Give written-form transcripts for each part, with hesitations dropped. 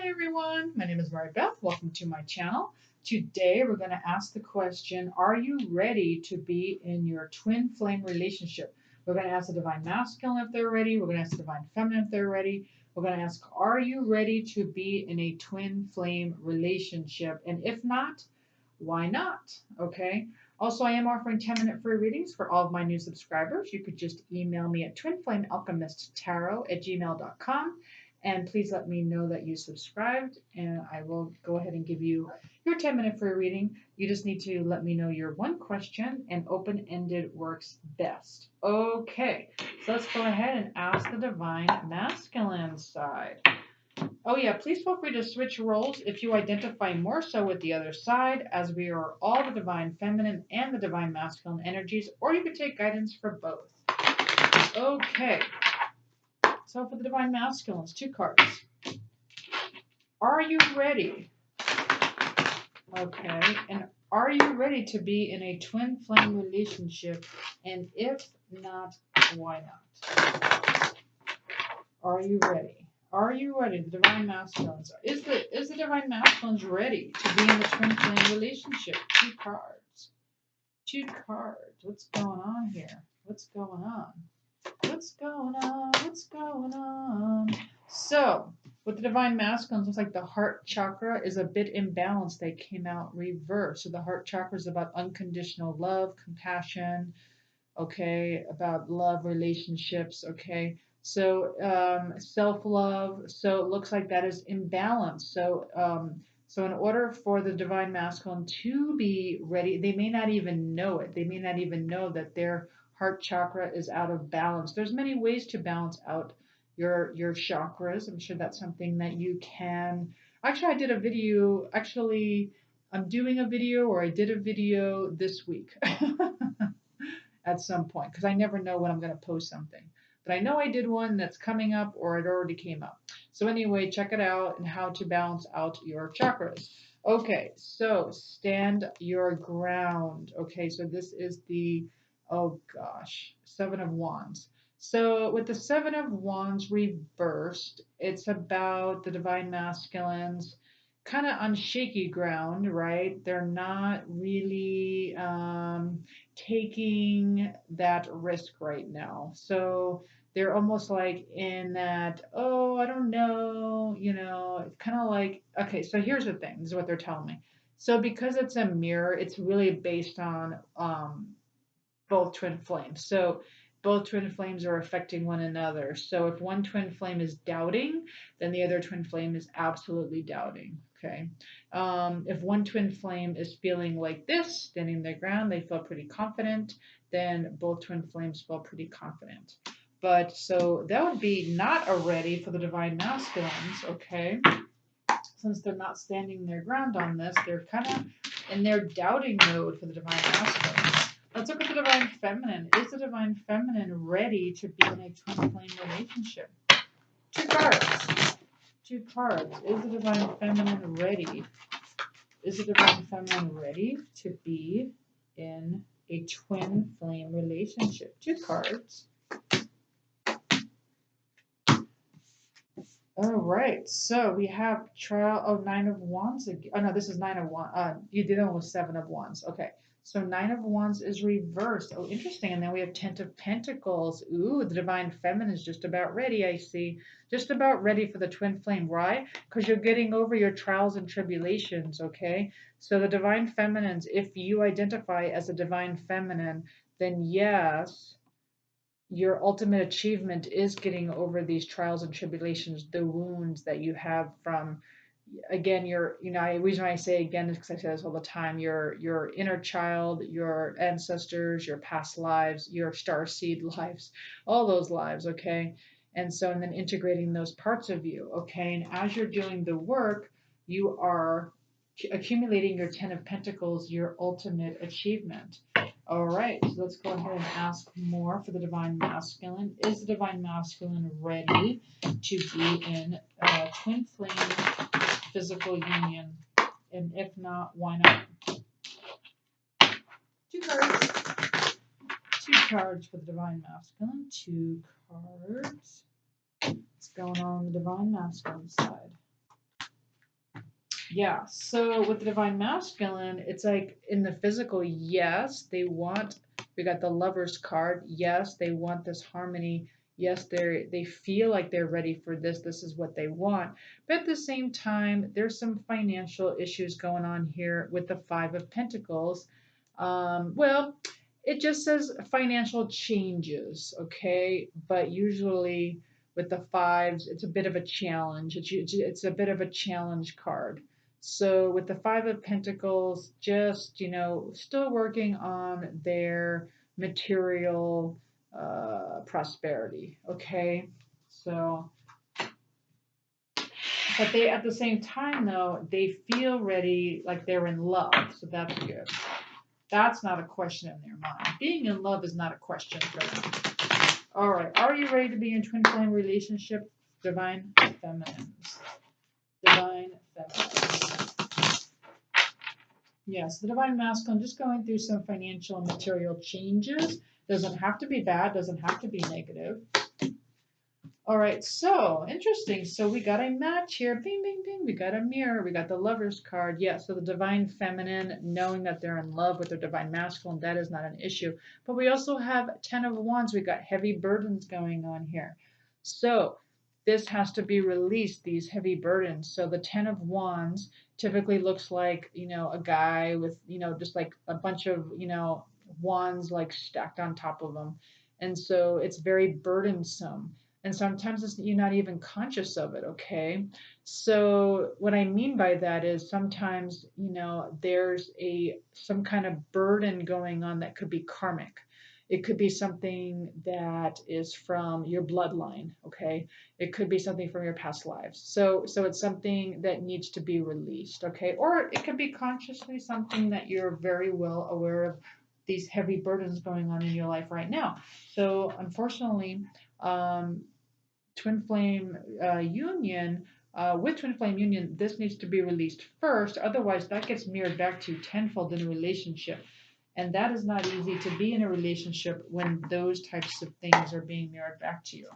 Hi everyone, my name is Mary Beth. Welcome to my channel. Today we're going to ask the question, are you ready to be in your twin flame relationship? We're going to ask the divine masculine if they're ready. We're going to ask the divine feminine if they're ready. We're going to ask, are you ready to be in a twin flame relationship? And if not, why not? Okay. Also, I am offering 10-minute free readings for all of my new subscribers. You could just email me at twinflamealchemisttarot@gmail.com. And please let me know that you subscribed, and I will go ahead and give you your 10-minute free reading. You just need to let me know your one question, and open-ended works best. Okay, so let's go ahead and ask the divine masculine side. Oh yeah, please feel free to switch roles if you identify more so with the other side, as we are all the divine feminine and the divine masculine energies, or you could take guidance for both. Okay. So for the divine masculines, 2 cards. Are you ready? Okay. And are you ready to be in a twin flame relationship? And if not, why not? Are you ready? Are you ready? The divine masculines. Is the divine masculines ready to be in the twin flame relationship? 2 cards. 2 cards. What's going on here? What's going on? What's going on? What's going on? So, with the divine masculines, looks like the heart chakra is a bit imbalanced. They came out reversed. So the heart chakra is about unconditional love, compassion, okay, about love, relationships, okay. So self-love. So it looks like that is imbalanced. So so in order for the divine masculine to be ready, they may not even know it. They may not even know that their heart chakra is out of balance. There's many ways to balance out your chakras. I'm sure that's something that you can. Actually, I did a video. Actually, I'm doing a video, or I did a video this week at some point, because I never know when I'm going to post something. But I know I did one that's coming up, or it already came up. So anyway, check it out, and how to balance out your chakras. Okay, so stand your ground. Okay, so this is the, oh gosh, 7 of Wands. So with the 7 of Wands reversed, it's about the divine masculines kind of on shaky ground, right? They're not really taking that risk right now. So they're almost like in that, oh, I don't know, it's kind of like, okay, so here's the thing. This is what they're telling me. So because it's a mirror, it's really based on both twin flames. So both twin flames are affecting one another. So if one twin flame is doubting, then the other twin flame is absolutely doubting. Okay. If one twin flame is feeling like this, standing their ground, they feel pretty confident, then both twin flames feel pretty confident. But so that would be not a ready for the divine masculines, okay? Since they're not standing their ground on this, they're kind of in their doubting mode for the divine masculines. Let's look at the divine feminine. Is the divine feminine ready to be in a twin flame relationship? 2 cards. 2 cards. Is the divine feminine ready? Is the divine feminine ready to be in a twin flame relationship? 2 cards. All right, so we have trial of 9 of Wands. Oh no, this is 9 of Wands. You did one with 7 of Wands. Okay, so 9 of Wands is reversed. Oh, interesting. And then we have 10 of Pentacles. Ooh, the divine feminine is just about ready, I see. Just about ready for the twin flame. Why? Because you're getting over your trials and tribulations, okay? So the divine feminines, if you identify as a divine feminine, then yes, your ultimate achievement is getting over these trials and tribulations, the wounds that you have from, again, the reason why I say again is because I say this all the time, your inner child, your ancestors, your past lives, your starseed lives, all those lives, okay? And then integrating those parts of you, okay? And as you're doing the work, you are accumulating your 10 of Pentacles, your ultimate achievement. All right, so let's go ahead and ask more for the divine masculine. Is the divine masculine ready to be in a twin flame physical union? And if not, why not? 2 cards. 2 cards for the divine masculine. 2 cards. What's going on the divine masculine side? Yeah, so with the divine masculine, it's like in the physical, yes, we got the Lover's card. Yes, they want this harmony. Yes, they feel like they're ready for this. This is what they want. But at the same time, there's some financial issues going on here with the Five of Pentacles. Well, it just says financial changes, okay? But usually with the fives, it's a bit of a challenge. It's a bit of a challenge card. So with the Five of Pentacles, just, still working on their material prosperity. Okay. So, but they, at the same time, though, they feel ready, like they're in love. So that's good. That's not a question in their mind. Being in love is not a question for them. All right. Are you ready to be in twin flame relationship? Divine feminines. Divine feminines. Yes, the divine masculine, just going through some financial and material changes. Doesn't have to be bad, doesn't have to be negative. All right, so interesting. So we got a match here. Bing, bing, bing. We got a mirror. We got the Lover's card. Yeah, so the divine feminine, knowing that they're in love with their divine masculine, that is not an issue. But we also have 10 of Wands. We got heavy burdens going on here. So this has to be released, these heavy burdens. So the 10 of Wands typically looks like, a guy with, just like a bunch of, wands like stacked on top of them. And so it's very burdensome. And sometimes you're not even conscious of it, okay? So what I mean by that is sometimes, there's some kind of burden going on that could be karmic. It could be something that is from your bloodline, okay? It could be something from your past lives. So it's something that needs to be released, okay? Or it could be consciously something that you're very well aware of, these heavy burdens going on in your life right now. So unfortunately, twin flame union, with twin flame union, this needs to be released first. Otherwise, that gets mirrored back to you tenfold in a relationship. And that is not easy to be in a relationship when those types of things are being mirrored back to you.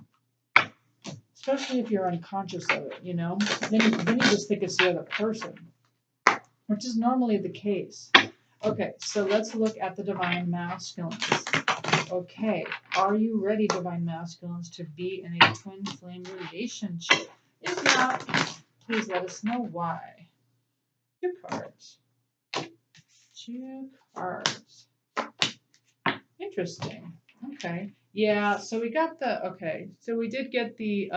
Especially if you're unconscious of it, Then you just think it's the other person, which is normally the case. Okay, so let's look at the divine masculines. Okay, are you ready, divine masculines, to be in a twin flame relationship? If not, please let us know why. Two cards. Two cards. Interesting. Okay. Yeah, so we got so we did get the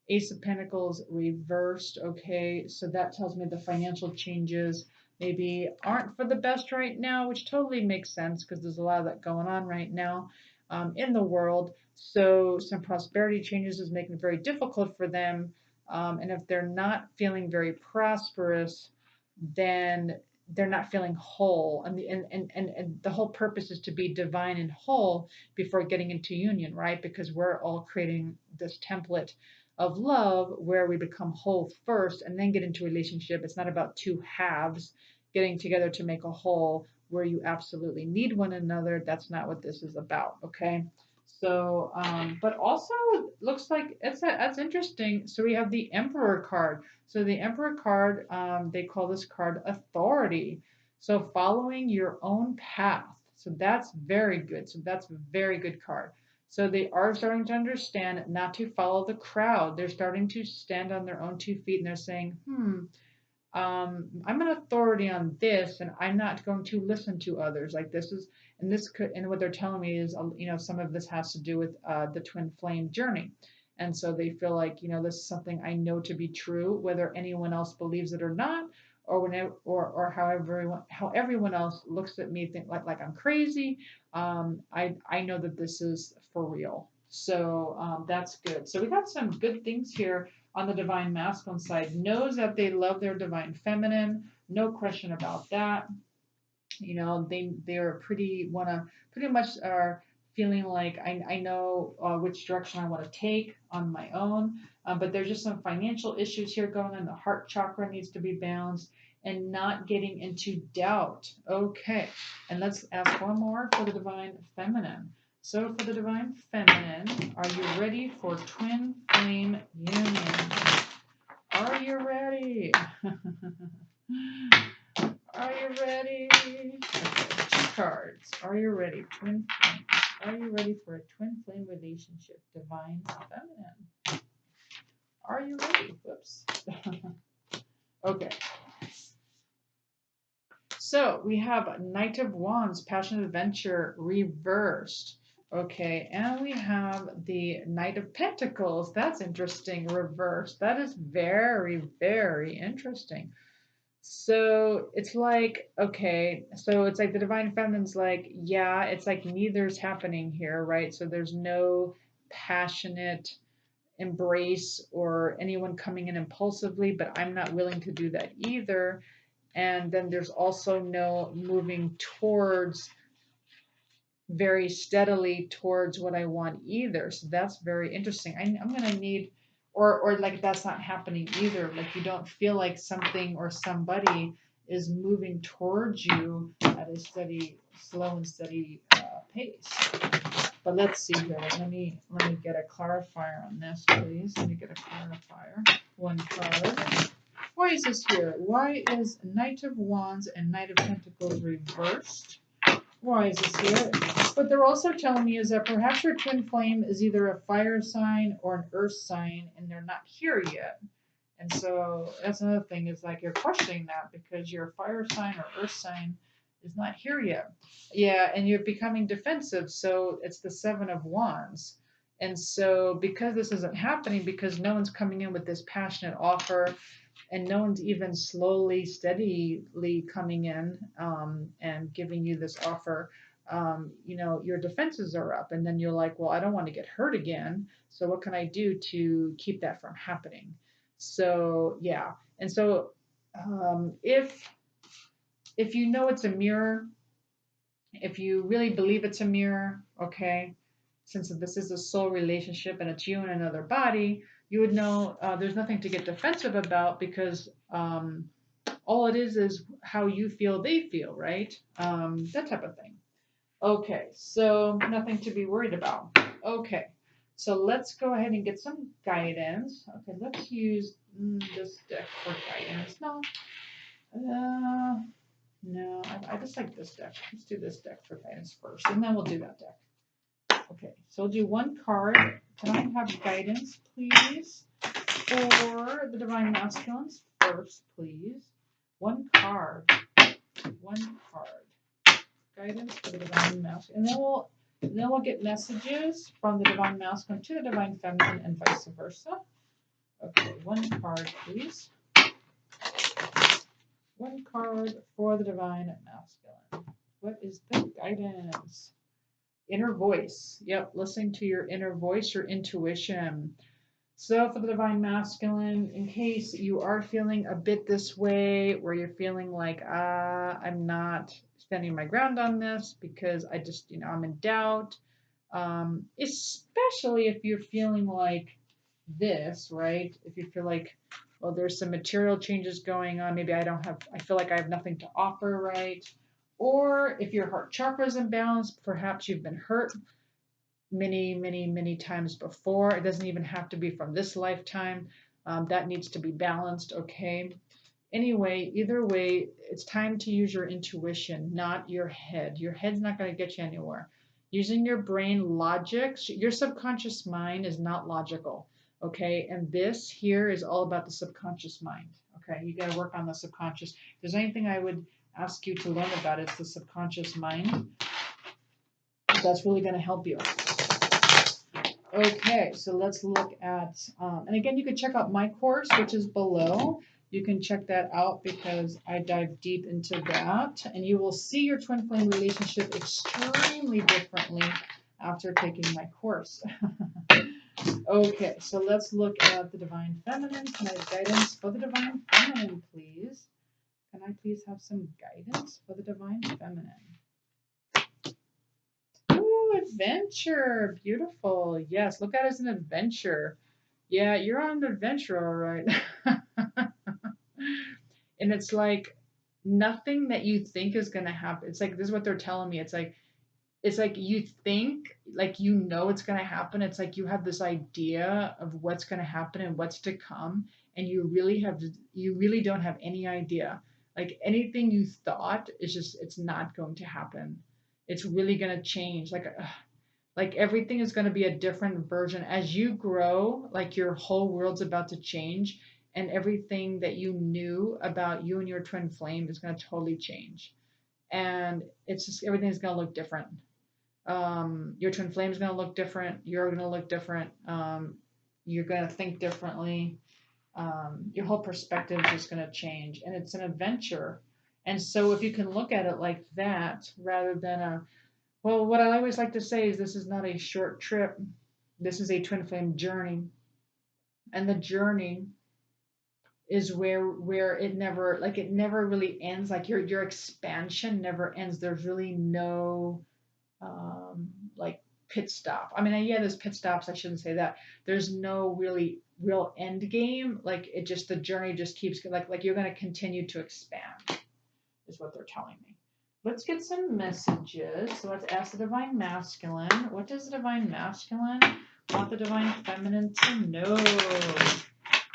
Ace of Pentacles reversed. Okay, so that tells me the financial changes maybe aren't for the best right now, which totally makes sense because there's a lot of that going on right now in the world. So some prosperity changes is making it very difficult for them. And if they're not feeling very prosperous, then they're not feeling whole. And the whole purpose is to be divine and whole before getting into union, right? Because we're all creating this template of love where we become whole first and then get into a relationship. It's not about two halves getting together to make a whole where you absolutely need one another. That's not what this is about, okay? So, but also looks like that's interesting. So we have the Emperor card. So the Emperor card, they call this card authority. So following your own path. So that's very good. So that's a very good card. So they are starting to understand not to follow the crowd. They're starting to stand on their own 2 feet and they're saying, I'm an authority on this and I'm not going to listen to others. Like and what they're telling me is, some of this has to do with the twin flame journey. And so they feel like, this is something I know to be true, whether anyone else believes it or not, or how everyone else looks at me, think like I'm crazy. I know that this is for real. So that's good. So we got some good things here on the divine masculine side. Knows that they love their divine feminine. No question about that. They're pretty much are feeling like I know which direction I want to take on my own. But there's just some financial issues here going on. The heart chakra needs to be balanced and not getting into doubt. Okay, and let's ask one more for the divine feminine. So for the divine feminine, are you ready for twin flame union? Are you ready? Are you ready? Okay, 2 cards. Are you ready? Twin flame. Are you ready for a twin flame relationship? Divine feminine. Are you ready? Whoops. Okay. So we have Knight of Wands, Passion Adventure reversed. Okay, and we have the Knight of Pentacles. That's interesting, reversed. That is very, very interesting. So it's like, okay, so it's like the Divine Feminine's like, yeah, it's like neither's happening here, right? So there's no passionate embrace or anyone coming in impulsively, but I'm not willing to do that either. And then there's also no moving towards very steadily towards what I want either. So that's very interesting. I'm going to need, or like that's not happening either. Like you don't feel like something or somebody is moving towards you at a steady, slow and steady pace. But let's see here. Let me get a clarifier on this, please. Let me get a clarifier. 1 card. Why is this here? Why is Knight of Wands and Knight of Pentacles reversed? Why is this here? What they're also telling me is that perhaps your twin flame is either a fire sign or an earth sign, and they're not here yet. And so that's another thing, is like you're questioning that because your fire sign or earth sign is not here yet. Yeah, and you're becoming defensive. So it's the 7 of Wands. And so because this isn't happening, because no one's coming in with this passionate offer, and no one's even slowly, steadily coming in and giving you this offer, your defenses are up. And then you're like, well, I don't want to get hurt again. So what can I do to keep that from happening? So, yeah. And so if you know it's a mirror, if you really believe it's a mirror, okay, since this is a soul relationship and it's you and another body, you would know there's nothing to get defensive about, because all it is how you feel they feel, right? That type of thing. Okay, so nothing to be worried about. Okay, so let's go ahead and get some guidance. Okay, let's use this deck for guidance. No, I just like this deck. Let's do this deck for guidance first, and then we'll do that deck. Okay, so we'll do 1 card. Can I have guidance, please, for the Divine Masculines first, please? 1 card. 1 card. Guidance for the Divine Masculine. And then we'll get messages from the Divine Masculine to the Divine Feminine and vice versa. Okay, 1 card, please. 1 card for the Divine Masculine. What is the guidance? Inner voice. Yep, listening to your inner voice, your intuition. So for the Divine Masculine, in case you are feeling a bit this way, where you're feeling like, I'm not standing my ground on this because I just, I'm in doubt. Especially if you're feeling like this, right? If you feel like, well, there's some material changes going on. Maybe I feel like I have nothing to offer, right? Or if your heart chakra is imbalanced, perhaps you've been hurt many, many, many times before. It doesn't even have to be from this lifetime. That needs to be balanced, okay? Anyway, either way, it's time to use your intuition, not your head. Your head's not going to get you anywhere. Using your brain logic, your subconscious mind is not logical, okay? And this here is all about the subconscious mind, okay? You got to work on the subconscious. If there's anything I would ask you to learn about, it's the subconscious mind. That's really going to help you. Okay, so let's look at, and again, you can check out my course, which is below. You can check that out because I dive deep into that, and you will see your twin flame relationship extremely differently after taking my course. Okay, so let's look at the Divine Feminine. Can I have guidance for the Divine Feminine, please? Can I please have some guidance for the Divine Feminine? Adventure. Beautiful. Yes, look at it as an adventure. Yeah, you're on an adventure, all right. And it's like nothing that you think is going to happen. It's like, this is what they're telling me. It's like, it's like you think like you know it's going to happen. It's like you have this idea of what's going to happen and what's to come, and you really don't have any idea. Like anything you thought is just it's not going to happen. It's really going to change. Like everything is going to be a different version as you grow. Like your whole world's about to change, and everything that you knew about you and your twin flame is going to totally change, and it's just everything's going to look different. Your twin flame is going to look different. You're going to look different. You're going to think differently. Your whole perspective is just going to change, and it's an adventure. And so, if you can look at it like that, rather than well, what I always like to say is this is not a short trip. This is a twin flame journey, and the journey is where it never really ends. Like your expansion never ends. There's really no like pit stop. I mean, yeah, there's pit stops. I shouldn't say that. There's no really real end game. Like it just the journey just keeps like you're going to continue to expand, is what they're telling me. Let's get some messages. So let's ask the divine masculine. What does the divine masculine want the divine feminine to know?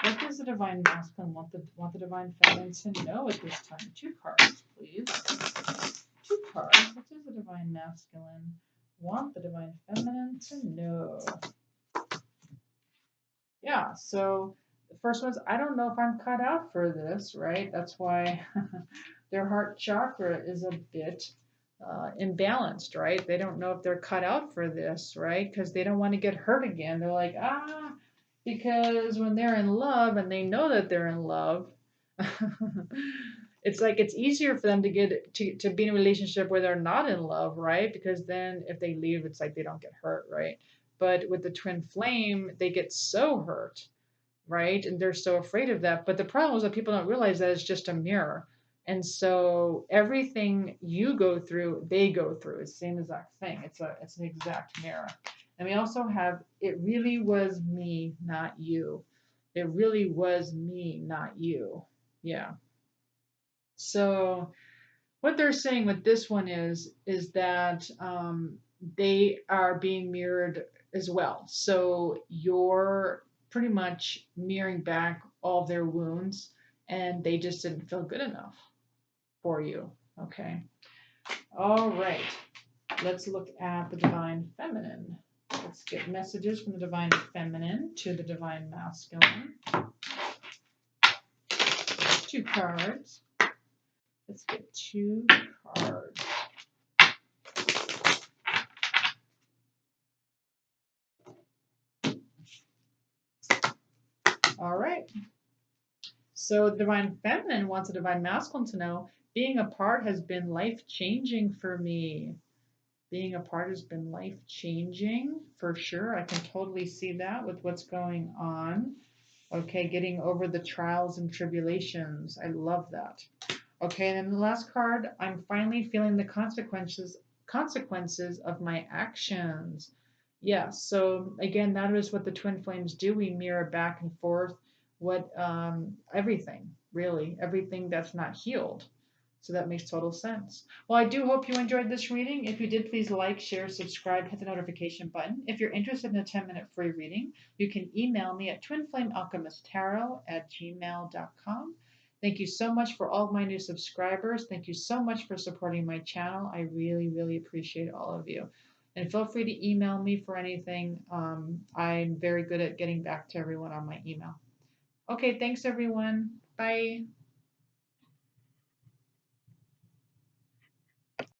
What does the divine masculine want the divine feminine to know at this time? 2 cards, please. 2 cards. What does the divine masculine want the divine feminine to know? Yeah, so the first one's I don't know if I'm cut out for this, right? That's why their heart chakra is a bit imbalanced, right? They don't know if they're cut out for this, right? Because they don't want to get hurt again. They're like, because when they're in love and they know that they're in love, it's like it's easier for them to get to be in a relationship where they're not in love, right? Because then if they leave, it's like they don't get hurt, right? But with the twin flame, they get so hurt, right? And they're so afraid of that. But the problem is that people don't realize that it's just a mirror. And so everything you go through, they go through. It's the same exact thing. It's an exact mirror. And we also have it really was me, not you. It really was me, not you. Yeah. So what they're saying with this one is that they are being mirrored as well. So you're pretty much mirroring back all their wounds, and they just didn't feel good enough for you. Okay. All right. Let's look at the divine feminine. Let's get messages from the divine feminine to the divine masculine. 2 cards. Let's get 2 cards. All right. So the divine feminine wants the divine masculine to know being apart has been life-changing for me. Being apart has been life-changing for sure. I can totally see that with what's going on. Okay, getting over the trials and tribulations. I love that. Okay, and then the last card, I'm finally feeling the consequences of my actions. Yeah, so again, that is what the twin flames do. We mirror back and forth what everything, really, everything that's not healed. So that makes total sense. Well, I do hope you enjoyed this reading. If you did, please like, share, subscribe, hit the notification button. If you're interested in a 10-minute free reading, you can email me at twinflamealchemisttarot@gmail.com. Thank you so much for all of my new subscribers. Thank you so much for supporting my channel. I really, really appreciate all of you. And feel free to email me for anything. I'm very good at getting back to everyone on my email. Okay, thanks everyone. Bye.